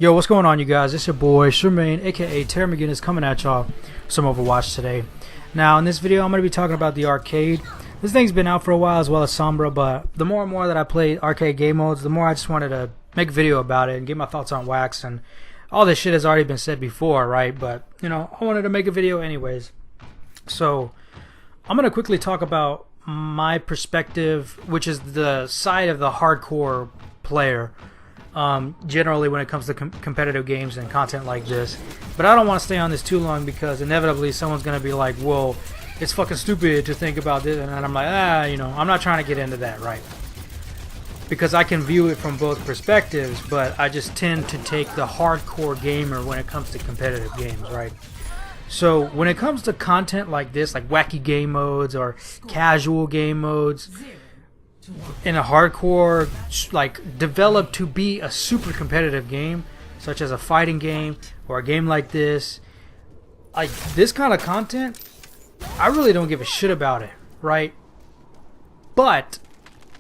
Yo, what's going on, you guys? It's your boy Shermaine, aka Terry McGinnis, coming at y'all some Overwatch today. Now, in this video, I'm going to be talking about the arcade. This thing's been out for a while, as well as Sombra, but the more and more that I play arcade game modes, the more I just wanted to make a video about it and get my thoughts on Wax. And all this shit has already been said before, right? But, you know, I wanted to make a video anyways. So, I'm going to quickly talk about my perspective, which is the side of the hardcore player. Generally when it comes to competitive games and content like this. But I don't want to stay on this too long because inevitably someone's going to be like, well, it's fucking stupid to think about this, and I'm like, you know, I'm not trying to get into that, right? Because I can view it from both perspectives, but I just tend to take the hardcore gamer when it comes to competitive games, right? So when it comes to content like this, like wacky game modes or casual game modes, in a hardcore, like, developed to be a super competitive game, such as a fighting game or a game like this, like this kind of content, I really don't give a shit about it, right? But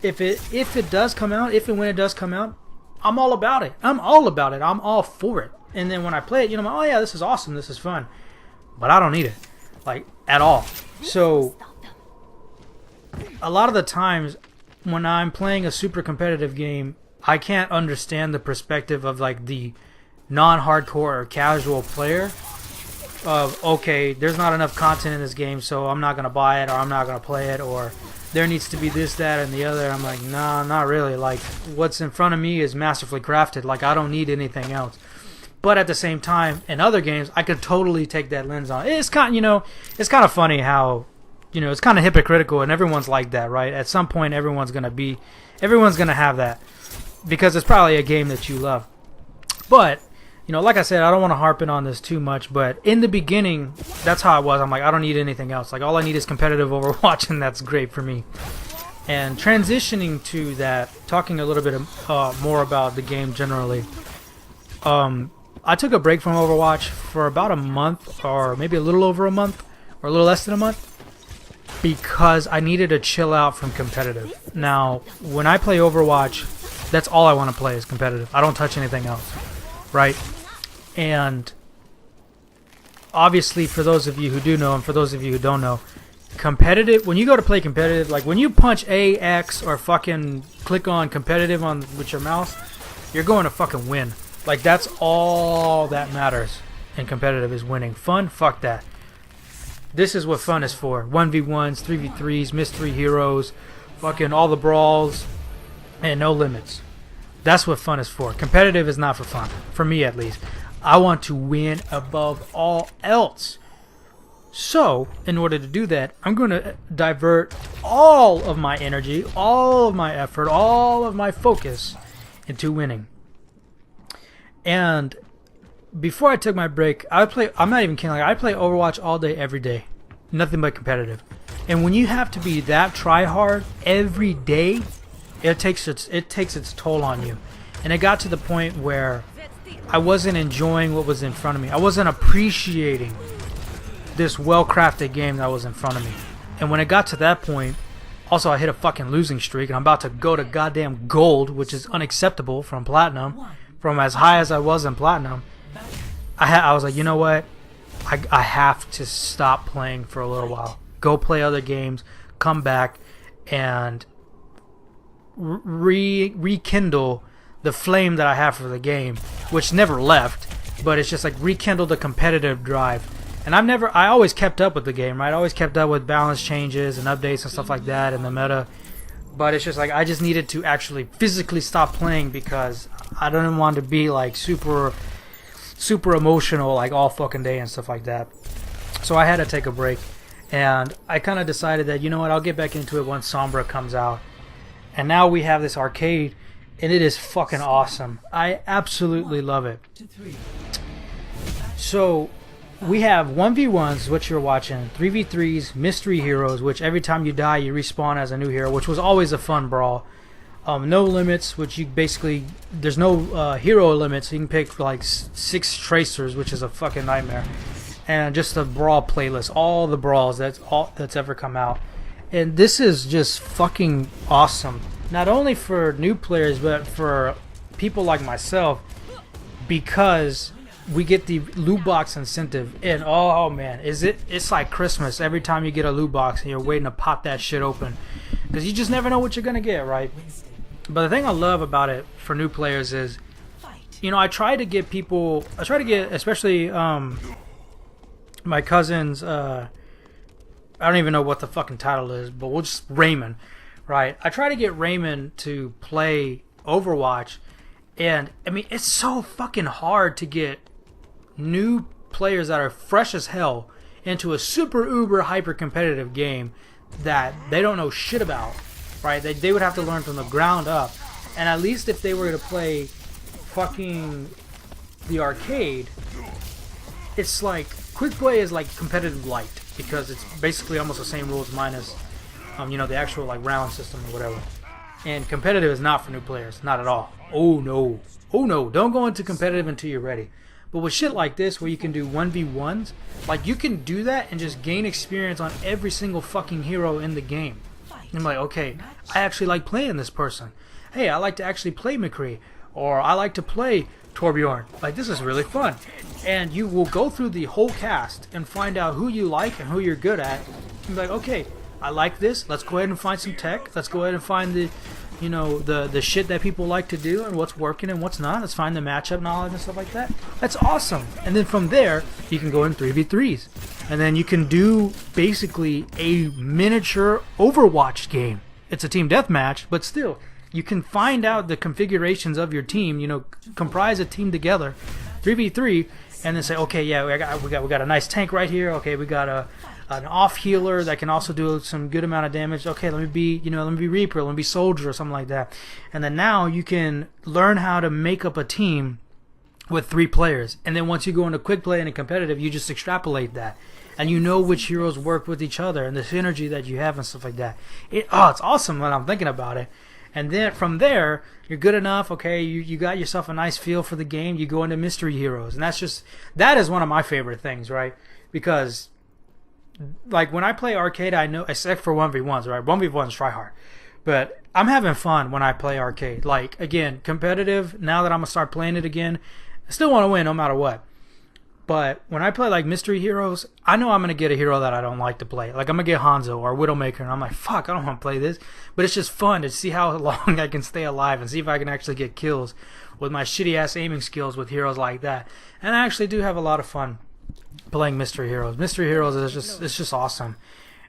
if it does come out, if and when it does come out, I'm all about it. I'm all about it. I'm all for it. And then when I play it, you know, I'm like, oh yeah, this is awesome, this is fun. But I don't need it, like, at all. So a lot of the times when I'm playing a super competitive game, I can't understand the perspective of like the non-hardcore or casual player of, okay, there's not enough content in this game, so I'm not going to buy it, or I'm not going to play it, or there needs to be this, that, and the other. I'm like, nah, not really. Like, what's in front of me is masterfully crafted. Like, I don't need anything else. But at the same time, in other games, I could totally take that lens on. It's kind, you know, it's kind of funny how, you know, it's kind of hypocritical, and everyone's like that, right? At some point, everyone's gonna have that, because it's probably a game that you love. But, you know, like I said, I don't want to harp in on this too much, but in the beginning, that's how I was. I'm like, I don't need anything else. Like, all I need is competitive Overwatch, and that's great for me. And transitioning to that, talking a little bit more about the game generally, I took a break from Overwatch for about a month, or maybe a little over a month, or a little less than a month, because I needed to chill out from competitive. Now, when I play Overwatch, that's all I want to play is competitive. I don't touch anything else, right? And obviously, for those of you who do know, and for those of you who don't know, competitive, when you go to play competitive, like when you punch A, X, or fucking click on competitive with your mouse, you're going to fucking win. Like, that's all that matters in competitive, is winning. Fun? Fuck that. This is what fun is for. 1v1s, 3v3s, mystery heroes, fucking all the brawls, and no limits. That's what fun is for. Competitive is not for fun. For me, at least. I want to win above all else. So, in order to do that, I'm going to divert all of my energy, all of my effort, all of my focus into winning. And before I took my break, I'm not even kidding, like, I play Overwatch all day, every day. Nothing but competitive. And when you have to be that try-hard every day, it takes its toll on you. And it got to the point where I wasn't enjoying what was in front of me. I wasn't appreciating this well-crafted game that was in front of me. And when it got to that point, also I hit a fucking losing streak, and I'm about to go to goddamn gold, which is unacceptable from platinum, from as high as I was in platinum. I was like, you know what? I have to stop playing for a little while. Go play other games, come back, and rekindle the flame that I have for the game, which never left, but it's just like rekindle the competitive drive. And I always kept up with the game, right? I always kept up with balance changes and updates and stuff like that and the meta. But it's just like I just needed to actually physically stop playing because I didn't want to be like super emotional like all fucking day and stuff like that. So I had to take a break, and I kind of decided that, you know what, I'll get back into it once Sombra comes out. And now we have this arcade, and it is fucking awesome. I absolutely love it. So we have 1v1s, which you're watching, 3v3s, mystery heroes, which every time you die you respawn as a new hero, which was always a fun brawl. No limits, which you basically, there's no hero limits. You can pick like 6 tracers, which is a fucking nightmare. And just a brawl playlist, all the brawls that's ever come out. And this is just fucking awesome. Not only for new players, but for people like myself because we get the loot box incentive, and oh man, it's like Christmas every time you get a loot box and you're waiting to pop that shit open, because you just never know what you're gonna get, right? But the thing I love about it for new players is, you know, I try to get especially my cousins, I don't even know what the fucking title is, but we'll just Raymond, right? I try to get Raymond to play Overwatch, and I mean, it's so fucking hard to get new players that are fresh as hell into a super uber hyper competitive game that they don't know shit about, right? They would have to learn from the ground up. And at least if they were to play fucking the arcade, it's like quick play is like competitive light, because it's basically almost the same rules minus you know, the actual like round system or whatever. And competitive is not for new players, not at all. Oh no, don't go into competitive until you're ready. But with shit like this, where you can do 1v1s, like, you can do that and just gain experience on every single fucking hero in the game. And I'm like, okay, I actually like playing this person. Hey, I like to actually play McCree, or I like to play Torbjorn. Like, this is really fun. And you will go through the whole cast and find out who you like and who you're good at. And be like, okay, I like this. Let's go ahead and find some tech. Let's go ahead and find the, you know, the shit that people like to do and what's working and what's not. Let's find the matchup knowledge and stuff like that. That's awesome. And then from there, you can go in 3v3s. And then you can do basically a miniature Overwatch game. It's a team deathmatch, but still, you can find out the configurations of your team, you know, comprise a team together, 3v3, and then say, okay, yeah, we got a nice tank right here. Okay, we got an off healer that can also do some good amount of damage. Okay, let me be Reaper, let me be Soldier or something like that. And then now you can learn how to make up a team with 3 players. And then once you go into quick play and a competitive, you just extrapolate that. And you know which heroes work with each other and the synergy that you have and stuff like that. It's awesome when I'm thinking about it. And then from there, you're good enough. Okay, you got yourself a nice feel for the game. You go into mystery heroes, and that is one of my favorite things, right? Because like when I play arcade, I know, except for 1v1s, right? 1v1s try hard, but I'm having fun when I play arcade. Like, again, competitive, now that I'm gonna start playing it again, I still want to win no matter what. But when I play like mystery heroes, I know I'm gonna get a hero that I don't like to play. Like, I'm gonna get Hanzo or Widowmaker, and I'm like, fuck, I don't want to play this. But it's just fun to see how long I can stay alive and see if I can actually get kills with my shitty ass aiming skills with heroes like that. And I actually do have a lot of fun playing mystery heroes. Mystery heroes it's just awesome.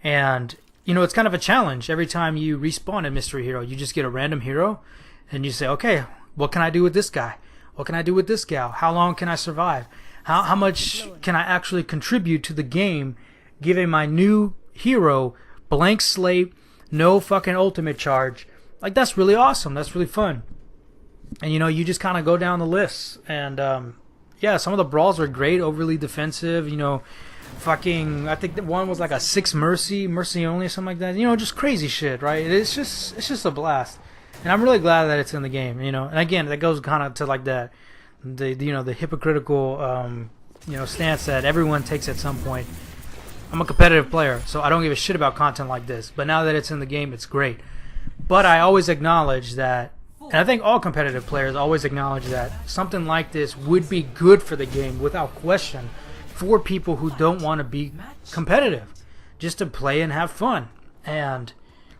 And you know, it's kind of a challenge. Every time you respawn a mystery hero, you just get a random hero and you say, okay, what can I do with this guy? What can I do with this gal? How long can I survive? How much can I actually contribute to the game, giving my new hero blank slate, no fucking ultimate charge? Like, that's really awesome. That's really fun. And you know, you just kind of go down the list. And yeah, some of the brawls are great, overly defensive. You know, fucking, I think that one was like a 6 mercy only or something like that. You know, just crazy shit, right? It's just a blast. And I'm really glad that it's in the game. You know, and again, that goes kind of to like the hypocritical stance that everyone takes at some point. I'm a competitive player, so I don't give a shit about content like this. But now that it's in the game, it's great. But I always acknowledge that, and I think all competitive players always acknowledge that something like this would be good for the game without question, for people who don't want to be competitive, just to play and have fun. And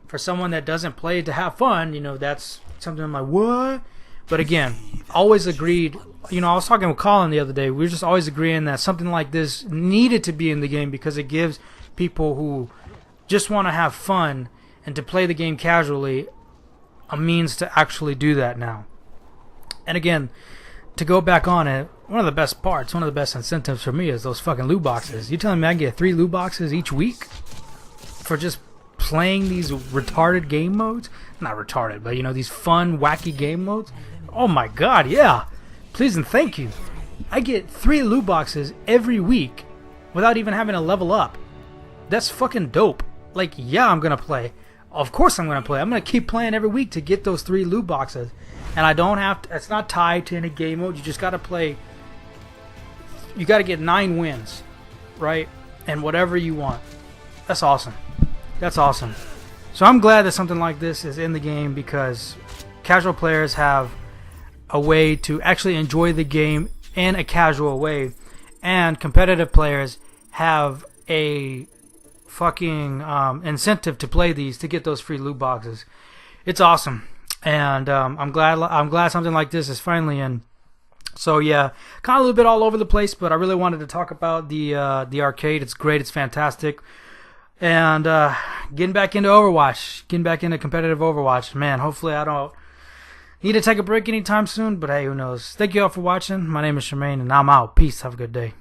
for someone that doesn't play to have fun, you know, that's something I'm like, what? But again, always agreed. You know, I was talking with Colin the other day. We were just always agreeing that something like this needed to be in the game because it gives people who just want to have fun and to play the game casually a means to actually do that now. And again, to go back on it, one of the best parts, one of the best incentives for me is those fucking loot boxes. You telling me I can get 3 loot boxes each week for just playing these retarded game modes? Not retarded, but you know, these fun, wacky game modes? Oh my god, yeah. Please and thank you. I get 3 loot boxes every week without even having to level up. That's fucking dope. Like, yeah, I'm gonna play. Of course I'm gonna play. I'm gonna keep playing every week to get those 3 loot boxes. And I don't have to, it's not tied to any game mode. You just gotta play. You gotta get 9 wins, right? And whatever you want. That's awesome. That's awesome. So I'm glad that something like this is in the game because casual players have a way to actually enjoy the game in a casual way, and competitive players have a fucking incentive to play these to get those free loot boxes. It's awesome, and I'm glad something like this is finally in. So yeah, kind of a little bit all over the place, but I really wanted to talk about the arcade. It's great, it's fantastic, and getting back into Overwatch, getting back into competitive Overwatch. Man, hopefully I don't need to take a break anytime soon, but hey, who knows. Thank you all for watching. My name is Charmaine, and I'm out. Peace. Have a good day.